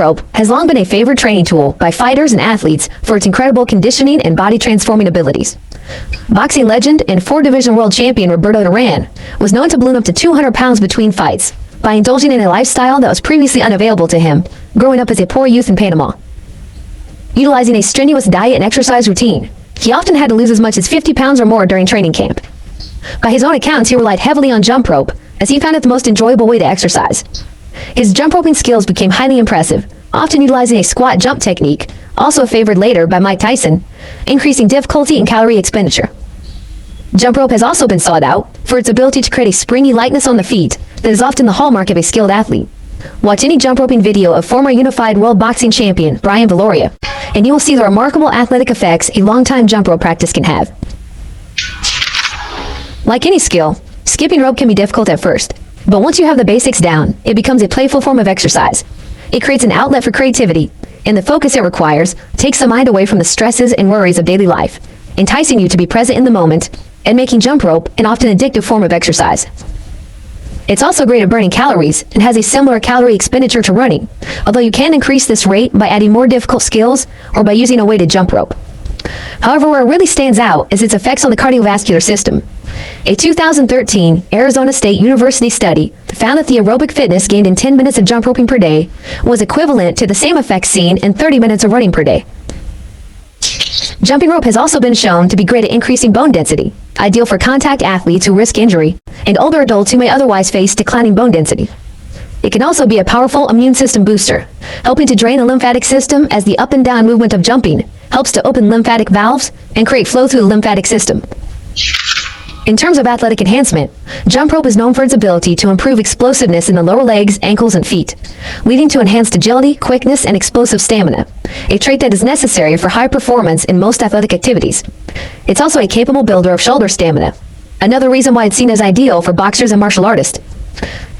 rope has long been a favored training tool by fighters and athletes for its incredible conditioning and body transforming abilities. Boxing legend and four-division world champion Roberto Duran was known to balloon up to 200 pounds between fights by indulging in a lifestyle that was previously unavailable to him growing up as a poor youth in Panama. Utilizing a strenuous diet and exercise routine, he often had to lose as much as 50 pounds or more during training camp. By his own accounts, he relied heavily on jump rope, as he found it the most enjoyable way to exercise. His jump roping skills became highly impressive, often utilizing a squat jump technique, also favored later by Mike Tyson, increasing difficulty and calorie expenditure. Jump rope has also been sought out for its ability to create a springy lightness on the feet that is often the hallmark of a skilled athlete. Watch any jump roping video of former unified world boxing champion Brian Valoria, and you will see the remarkable athletic effects a long-time jump rope practice can have. Like any skill, skipping rope can be difficult at first, but once you have the basics down, it becomes a playful form of exercise. It creates an outlet for creativity, and the focus it requires takes the mind away from the stresses and worries of daily life, enticing you to be present in the moment and making jump rope an often addictive form of exercise. It's also great at burning calories and has a similar calorie expenditure to running, although you can increase this rate by adding more difficult skills or by using a weighted jump rope. However, where it really stands out is its effects on the cardiovascular system. A 2013 Arizona State University study found that the aerobic fitness gained in 10 minutes of jump roping per day was equivalent to the same effects seen in 30 minutes of running per day. Jumping rope has also been shown to be great at increasing bone density, ideal for contact athletes who risk injury, and older adults who may otherwise face declining bone density. It can also be a powerful immune system booster, helping to drain the lymphatic system as the up and down movement of jumping helps to open lymphatic valves and create flow through the lymphatic system. In terms of athletic enhancement, jump rope is known for its ability to improve explosiveness in the lower legs, ankles, and feet, leading to enhanced agility, quickness, and explosive stamina, a trait that is necessary for high performance in most athletic activities. It's also a capable builder of shoulder stamina, another reason why it's seen as ideal for boxers and martial artists.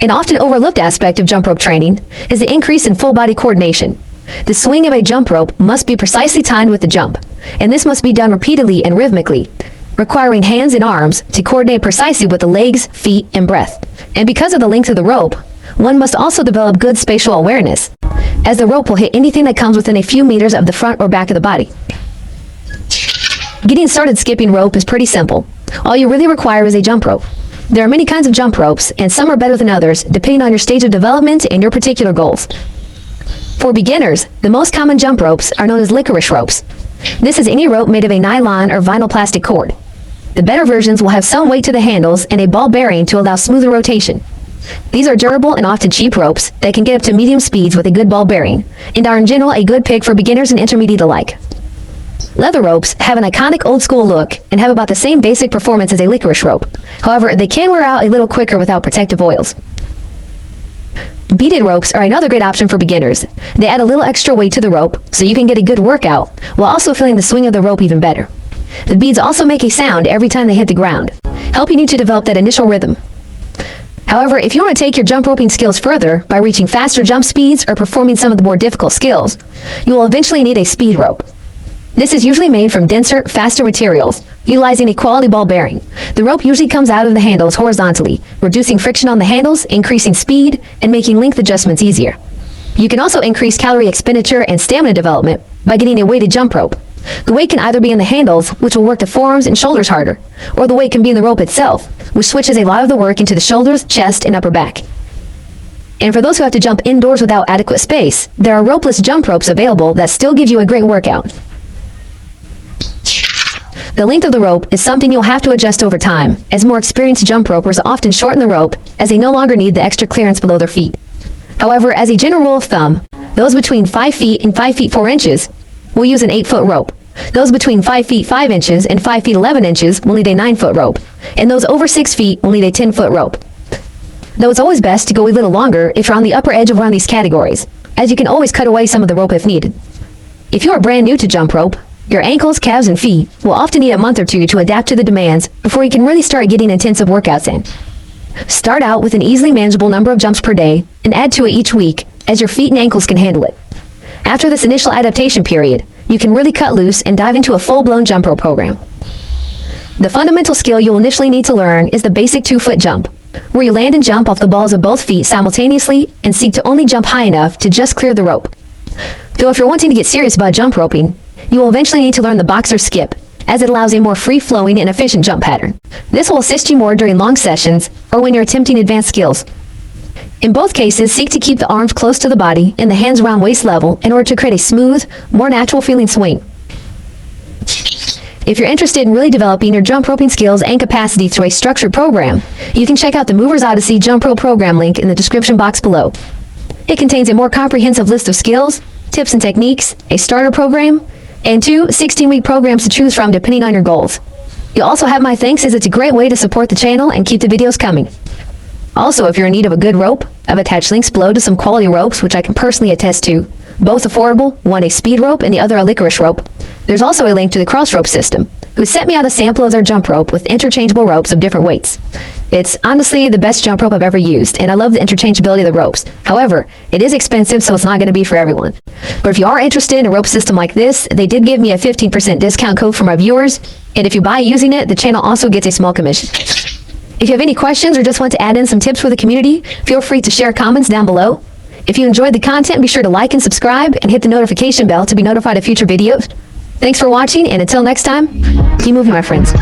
An often overlooked aspect of jump rope training is the increase in full body coordination. The swing of a jump rope must be precisely timed with the jump, and this must be done repeatedly and rhythmically, requiring hands and arms to coordinate precisely with the legs, feet, and breath. And because of the length of the rope, one must also develop good spatial awareness, as the rope will hit anything that comes within a few meters of the front or back of the body. Getting started skipping rope is pretty simple. All you really require is a jump rope. There are many kinds of jump ropes, and some are better than others, depending on your stage of development and your particular goals. For beginners, the most common jump ropes are known as licorice ropes. This is any rope made of a nylon or vinyl plastic cord. The better versions will have some weight to the handles and a ball bearing to allow smoother rotation. These are durable and often cheap ropes that can get up to medium speeds with a good ball bearing, and are in general a good pick for beginners and intermediate alike. Leather ropes have an iconic old-school look and have about the same basic performance as a licorice rope. However, they can wear out a little quicker without protective oils. Beaded ropes are another great option for beginners. They add a little extra weight to the rope so you can get a good workout while also feeling the swing of the rope even better. The beads also make a sound every time they hit the ground, helping you to develop that initial rhythm. However, if you want to take your jump roping skills further by reaching faster jump speeds or performing some of the more difficult skills, you will eventually need a speed rope. This is usually made from denser, faster materials, utilizing a quality ball bearing. The rope usually comes out of the handles horizontally, reducing friction on the handles, increasing speed, and making length adjustments easier. You can also increase calorie expenditure and stamina development by getting a weighted jump rope. The weight can either be in the handles, which will work the forearms and shoulders harder, or the weight can be in the rope itself, which switches a lot of the work into the shoulders, chest, and upper back. And for those who have to jump indoors without adequate space, there are ropeless jump ropes available that still give you a great workout. The length of the rope is something you'll have to adjust over time, as more experienced jump ropers often shorten the rope as they no longer need the extra clearance below their feet. However, as a general rule of thumb, those between 5 feet and 5 feet 4 inches will use an 8-foot rope. Those between 5 feet 5 inches and 5 feet 11 inches will need a 9-foot rope, and those over 6 feet will need a 10-foot rope. Though it's always best to go a little longer if you're on the upper edge of one of these categories, as you can always cut away some of the rope if needed. If you are brand new to jump rope, your ankles, calves, and feet will often need a month or two to adapt to the demands before you can really start getting intensive workouts in. Start out with an easily manageable number of jumps per day and add to it each week as your feet and ankles can handle it. After this initial adaptation period, you can really cut loose and dive into a full-blown jump rope program. The fundamental skill you'll initially need to learn is the basic 2-foot jump, where you land and jump off the balls of both feet simultaneously and seek to only jump high enough to just clear the rope. Though if you're wanting to get serious about jump roping, you will eventually need to learn the box or skip, as it allows a more free-flowing and efficient jump pattern. This will assist you more during long sessions or when you're attempting advanced skills. In both cases, seek to keep the arms close to the body and the hands around waist level in order to create a smooth, more natural-feeling swing. If you're interested in really developing your jump roping skills and capacity through a structured program, you can check out the Movers Odyssey Jump Rope Program link in the description box below. It contains a more comprehensive list of skills, tips and techniques, a starter program, and 2 16-week programs to choose from depending on your goals. You'll also have my thanks, as it's a great way to support the channel and keep the videos coming. Also, if you're in need of a good rope, I've attached links below to some quality ropes which I can personally attest to. Both affordable, one a speed rope and the other a licorice rope. There's also a link to the Cross Rope System, who sent me out a sample of their jump rope with interchangeable ropes of different weights. It's honestly the best jump rope I've ever used, and I love the interchangeability of the ropes. However, it is expensive, so it's not going to be for everyone. But if you are interested in a rope system like this, they did give me a 15% discount code for my viewers, and if you buy using it, the channel also gets a small commission. If you have any questions or just want to add in some tips for the community, feel free to share comments down below. If you enjoyed the content, be sure to like and subscribe and hit the notification bell to be notified of future videos. Thanks for watching, and until next time, keep moving, my friends.